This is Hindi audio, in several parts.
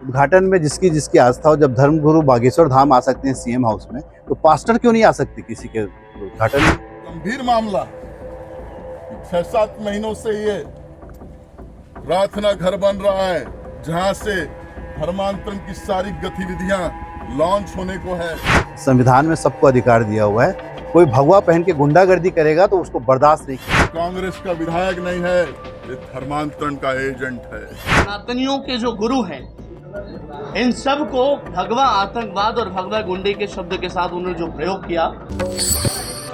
उद्घाटन में जिसकी जिसकी आस्था हो। जब धर्मगुरु बागेश्वर धाम आ सकते हैं सीएम हाउस में, तो पास्टर क्यों नहीं आ सकते किसी के उद्घाटन में? गंभीर मामला 6-7 महीनों से ये प्रार्थना घर बन रहा है, जहां से धर्मांतरण की सारी गतिविधियां लॉन्च होने को है। संविधान में सबको अधिकार दिया हुआ है। कोई भगवा पहन के गुंडागर्दी करेगा तो उसको बर्दाश्त नहीं किया। कांग्रेस का विधायक नहीं है, ये धर्मांतरण का एजेंट है। सनातनियों के जो गुरु हैं, इन सब को भगवा आतंकवाद और भगवा गुंडे के शब्द के साथ उन्होंने जो प्रयोग किया।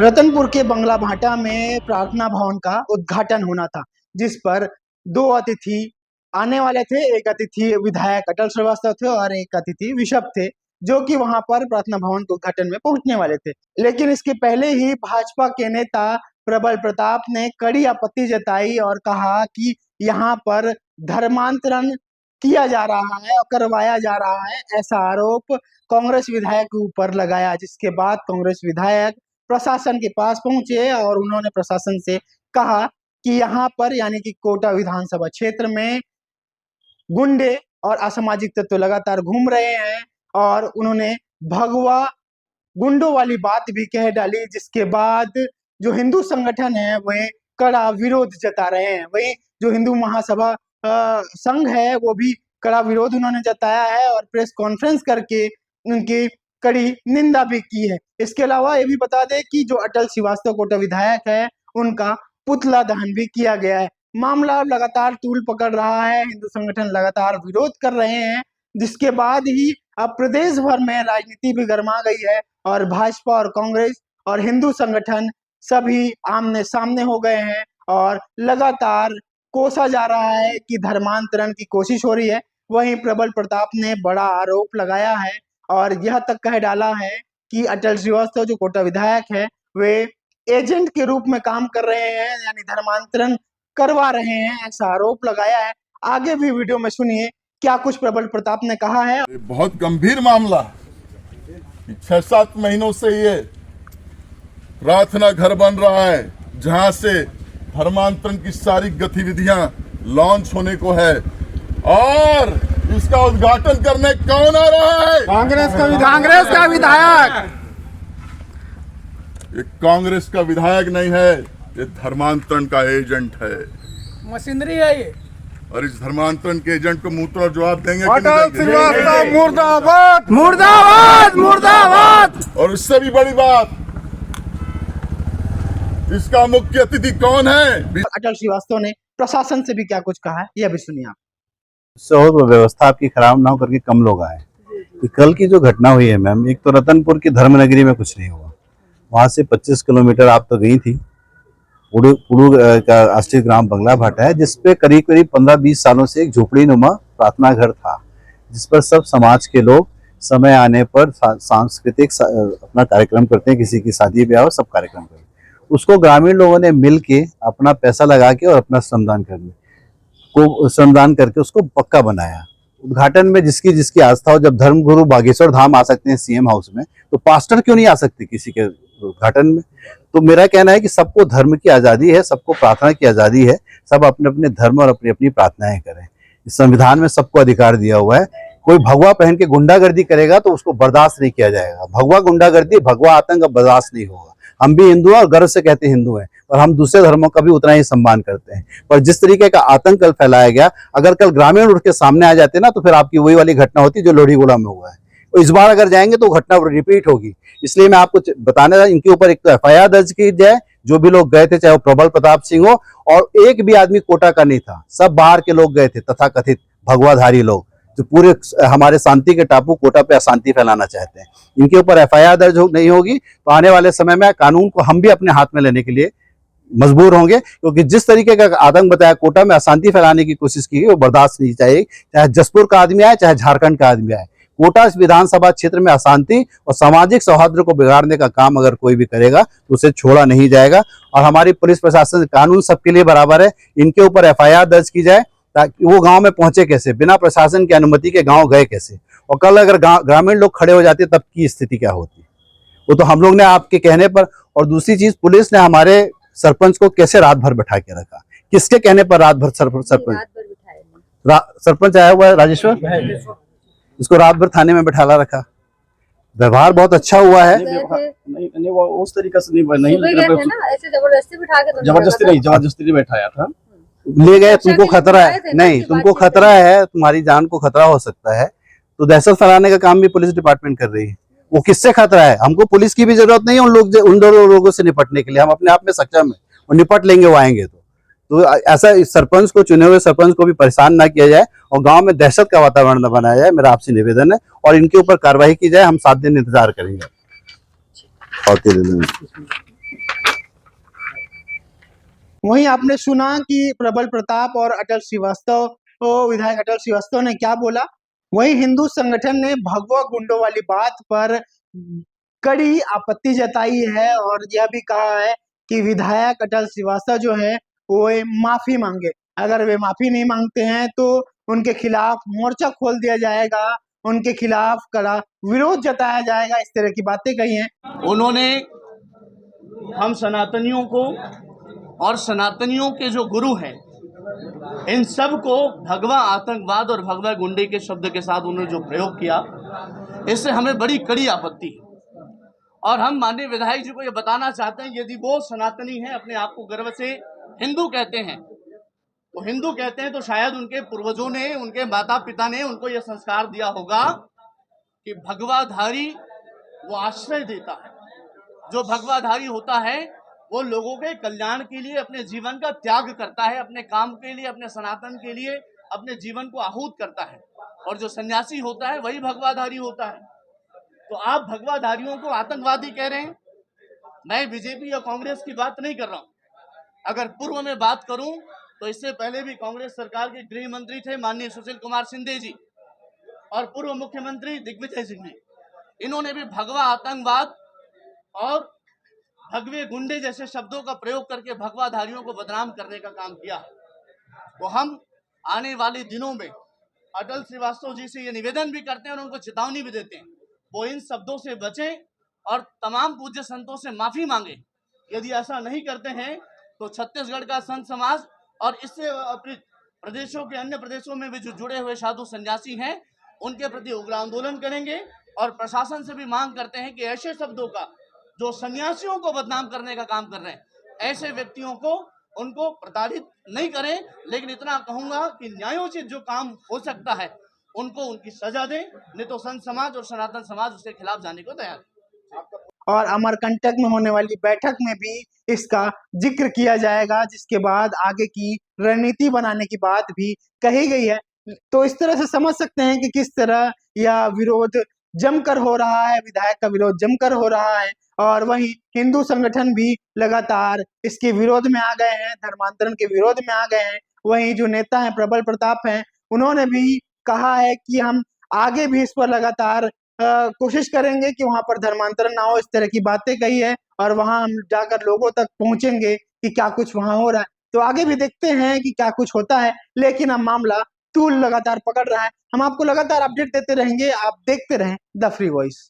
रतनपुर के बंगला भाटा में प्रार्थना भवन का उद्घाटन होना था, जिस पर 2 अतिथि आने वाले थे। एक अतिथि विधायक अटल श्रीवास्तव थे और एक अतिथि विशप थे, जो कि वहां पर प्रार्थना भवन के उद्घाटन में पहुंचने वाले थे। लेकिन इसके पहले ही भाजपा के नेता प्रबल प्रताप ने कड़ी आपत्ति जताई और कहा कि यहाँ पर धर्मांतरण किया जा रहा है और करवाया जा रहा है, ऐसा आरोप कांग्रेस विधायक के ऊपर लगाया। जिसके बाद कांग्रेस विधायक प्रशासन के पास पहुंचे और उन्होंने प्रशासन से कहा कि यहाँ पर यानी कि कोटा विधानसभा क्षेत्र में गुंडे और असामाजिक तत्व लगातार घूम रहे हैं, और उन्होंने भगवा गुंडों वाली बात भी कह डाली। जिसके बाद जो हिंदू संगठन है वह कड़ा विरोध जता रहे हैं। वही जो हिंदू महासभा संघ है वो भी कड़ा विरोध उन्होंने जताया है और प्रेस कॉन्फ्रेंस करके उनकी कड़ी निंदा भी की है। इसके अलावा ये भी बता दें कि जो अटल श्रीवास्तव कोटा विधायक है, उनका पुतला दहन भी किया गया है। मामला लगातार तूल पकड़ रहा है, हिंदू संगठन लगातार विरोध कर रहे हैं, जिसके बाद ही अब प्रदेश भर में राजनीति भी गर्मा गई है और भाजपा और कांग्रेस और हिंदू संगठन सभी आमने सामने हो गए हैं और लगातार कोसा जा रहा है कि धर्मांतरण की कोशिश हो रही है। वहीं प्रबल प्रताप ने बड़ा आरोप लगाया है और यह तक कह डाला है कि अटल श्रीवास्तव जो कोटा विधायक है वे एजेंट के रूप में काम कर रहे हैं, यानी धर्मांतरण करवा रहे हैं, ऐसा आरोप लगाया है। आगे भी वीडियो में सुनिए क्या कुछ प्रबल प्रताप ने कहा है। ये बहुत गंभीर मामला 6-7 महीनों से ये प्रार्थना घर बन रहा है, जहां से धर्मांतरण की सारी गतिविधियां लॉन्च होने को है। और इसका उद्घाटन करने कौन आ रहा है? कांग्रेस का विधायक। ये कांग्रेस का विधायक नहीं है, ये धर्मांतरण का एजेंट है। मशीनरी है ये। और इस धर्मांतरण के एजेंट को मुंह तोड़ जवाब देंगे। अटल श्रीवास्तव मुर्दाबाद मुर्दाबाद मुर्दाबाद। और उससे भी बड़ी बात, इसका मुख्य अतिथि कौन है? अटल श्रीवास्तव ने प्रशासन से भी क्या कुछ कहा है, यह भी सुनिए आप। और व्यवस्था आपकी खराब ना हो करके कम लोग आए। कल की जो घटना हुई है मैम, एक तो रतनपुर की धर्मनगरी में कुछ नहीं हुआ, वहां से 25 किलोमीटर आप तो गई थी। पुड़ू का राष्ट्रीय ग्राम बंगला भाटा है, जिसपे करीब करीब 15-20 सालों से एक झोपड़ी नुमा प्रार्थना घर था, जिस पर सब समाज के लोग समय आने पर सांस्कृतिक अपना कार्यक्रम करते हैं, किसी की शादी ब्याह हो सब कार्यक्रम करते हैं। उसको ग्रामीण लोगों ने मिल के अपना पैसा लगा के और अपना श्रमदान करके उसको पक्का बनाया। उद्घाटन में जिसकी जिसकी आस्था हो। जब धर्मगुरु बागेश्वर धाम आ सकते हैं सीएम हाउस में, तो पास्टर क्यों नहीं आ सकते किसी के उद्घाटन में? तो मेरा कहना है कि सबको धर्म की आज़ादी है, सबको प्रार्थना की आज़ादी है, सब अपने अपने धर्म और अपनी अपनी प्रार्थनाएं करें। इस संविधान में सबको अधिकार दिया हुआ है। कोई भगवा पहन के गुंडागर्दी करेगा तो उसको बर्दाश्त नहीं किया जाएगा। भगवा गुंडागर्दी, भगवा आतंक बर्दाश्त नहीं होगा। हम भी हिंदू हैं और गर्व से कहते हैं हिंदू हैं, और हम दूसरे धर्मों का भी उतना ही सम्मान करते हैं। पर जिस तरीके का आतंक कल फैलाया गया, अगर कल ग्रामीण उठ के सामने आ जाते ना, तो फिर आपकी वही वाली घटना होती जो लोहड़ीगुड़ा में हुआ है। इस बार अगर जाएंगे तो घटना रिपीट होगी। इसलिए मैं आपको बताने, इनके ऊपर एक तो एफआईआर दर्ज की जाए, जो भी लोग गए थे, चाहे वो प्रबल प्रताप सिंह हो, और एक भी आदमी कोटा का नहीं था, सब बाहर के लोग गए थे, तथाकथित भगवाधारी लोग जो पूरे हमारे शांति के टापू कोटा पे अशांति फैलाना चाहते हैं। इनके ऊपर एफआईआर दर्ज नहीं होगी तो आने वाले समय में कानून को हम भी अपने हाथ में लेने के लिए मजबूर होंगे, क्योंकि जिस तरीके का आतंक बताया, कोटा में अशांति फैलाने की कोशिश की गई, वो बर्दाश्त नहीं चाहिए। चाहे जसपुर का आदमी आए, चाहे झारखंड का आदमी आए। कोटा विधानसभा क्षेत्र में अशांति और सामाजिक सौहार्द को बिगाड़ने का काम अगर कोई भी करेगा तो उसे छोड़ा नहीं जाएगा। और हमारी पुलिस प्रशासन, कानून सबके लिए बराबर है। इनके ऊपर एफआईआर दर्ज की जाए, ताकि वो गांव में पहुंचे कैसे, बिना प्रशासन की अनुमति के गांव गए कैसे, और कल अगर ग्रामीण लोग खड़े हो जाते तब की स्थिति क्या होती, वो तो हम लोग ने आपके कहने पर। और दूसरी चीज, पुलिस ने हमारे सरपंच को कैसे रात भर बैठा के रखा, किसके कहने पर रात भर सरपंच सरपंच आया हुआ है राजेश्वर इसको रात भर थाने में बैठाला रखा। व्यवहार बहुत अच्छा हुआ है। नहीं वो उस तरीके से नहीं सुबह गए थे ना, ऐसे जबरदस्ती बिठा के तो जबरदस्ती नहीं बैठाया था। ले गए, सुरक्षा तुमको के लिए खतरा बुलाए है, थे ना नहीं कि तुमको बातचीत खतरा है, तुम्हारी जान को खतरा हो सकता है, तो दहशत फैलाने का काम भी पुलिस डिपार्टमेंट कर रही है। वो किससे खतरा है? हमको पुलिस की भी जरूरत नहीं है उन दोनों लोगों से निपटने के लिए। हम अपने आप में सक्षम है और निपट लेंगे वो आएंगे तो ऐसा इस सरपंच को, चुने हुए सरपंच को भी परेशान ना किया जाए और गांव में दहशत का वातावरण न बनाया जाए, मेरा आपसे निवेदन है। और इनके ऊपर कार्रवाई की जाए, हम 7 दिन इंतजार करेंगे। वहीं आपने सुना कि प्रबल प्रताप और अटल श्रीवास्तव, विधायक अटल श्रीवास्तव ने क्या बोला। वहीं हिंदू संगठन ने भगवा गुंडों वाली बात पर कड़ी आपत्ति जताई है और यह भी कहा है कि विधायक अटल श्रीवास्तव जो है वो माफी मांगे। अगर वे माफी नहीं मांगते हैं तो उनके खिलाफ मोर्चा खोल दिया जाएगा, उनके खिलाफ कड़ा विरोध जताया जाएगा, इस तरह की बातें कही हैं। उन्होंने हम सनातनियों को और सनातनियों के जो गुरु हैं इन सब को भगवा आतंकवाद और भगवा गुंडे के शब्द के साथ उन्होंने जो प्रयोग किया, इससे हमें बड़ी कड़ी आपत्ति है। और हम माननीय विधायक जी को ये बताना चाहते हैं, यदि वो सनातनी हैं, अपने आप को गर्व से हिंदू कहते हैं, तो हिंदू कहते हैं तो शायद उनके पूर्वजों ने, उनके माता पिता ने उनको ये संस्कार दिया होगा कि भगवाधारी वो आश्रय देता है। जो भगवाधारी होता है वो लोगों के कल्याण के लिए अपने जीवन का त्याग करता है, अपने काम के लिए, अपने सनातन के लिए अपने जीवन को आहूत करता है। और जो सन्यासी होता है वही भगवाधारी होता है। तो आप भगवाधारियों को आतंकवादी कह रहे हैं। मैं बीजेपी या कांग्रेस की बात नहीं कर रहा हूं। अगर पूर्व में बात करूं तो इससे पहले भी कांग्रेस सरकार के गृह मंत्री थे माननीय सुशील कुमार शिंदे जी और पूर्व मुख्यमंत्री दिग्विजय सिंह ने, इन्होंने भी भगवा आतंकवाद और भगवे गुंडे जैसे शब्दों का प्रयोग करके भगवाधारियों को बदनाम करने का काम किया। तो हम आने वाले दिनों में अटल श्रीवास्तव जी से ये निवेदन भी करते हैं और उनको चेतावनी भी देते हैं, वो इन शब्दों से बचें और तमाम पूज्य संतों से माफी मांगे। यदि ऐसा नहीं करते हैं तो छत्तीसगढ़ का संत समाज और इससे प्रदेशों के अन्य प्रदेशों में भी जो जुड़े हुए साधु सन्यासी हैं उनके प्रति उग्र आंदोलन करेंगे और प्रशासन से भी मांग करते हैं कि ऐसे शब्दों का जो सन्यासियों को बदनाम करने का काम कर रहे हैं, ऐसे व्यक्तियों को उनको प्रताड़ित नहीं करें। लेकिन इतना कहूंगा कि न्यायोचित जो काम हो सकता है उनको उनकी सजा दें, नहीं तो संत समाज और सनातन समाज उसके खिलाफ जाने को तैयार है। और अमरकंटक में होने वाली बैठक में भी इसका जिक्र किया जाएगा, जिसके बाद आगे की रणनीति बनाने की बात भी कही गई है। तो इस तरह से समझ सकते हैं कि किस तरह यह विरोध जमकर हो रहा है, विधायक का विरोध जमकर हो रहा है। और वहीं हिंदू संगठन भी लगातार इसके विरोध में आ गए हैं, धर्मांतरण के विरोध में आ गए हैं। वहीं जो नेता हैं प्रबल प्रताप हैं, उन्होंने भी कहा है कि हम आगे भी इस पर लगातार कोशिश करेंगे कि वहां पर धर्मांतरण ना हो, इस तरह की बातें कही है। और वहां हम जाकर लोगों तक पहुंचेंगे कि क्या कुछ वहां हो रहा है। तो आगे भी देखते हैं कि क्या कुछ होता है, लेकिन अब मामला तूल लगातार पकड़ रहा है। हम आपको लगातार अपडेट देते रहेंगे, आप देखते रहें द फ्री वॉइस।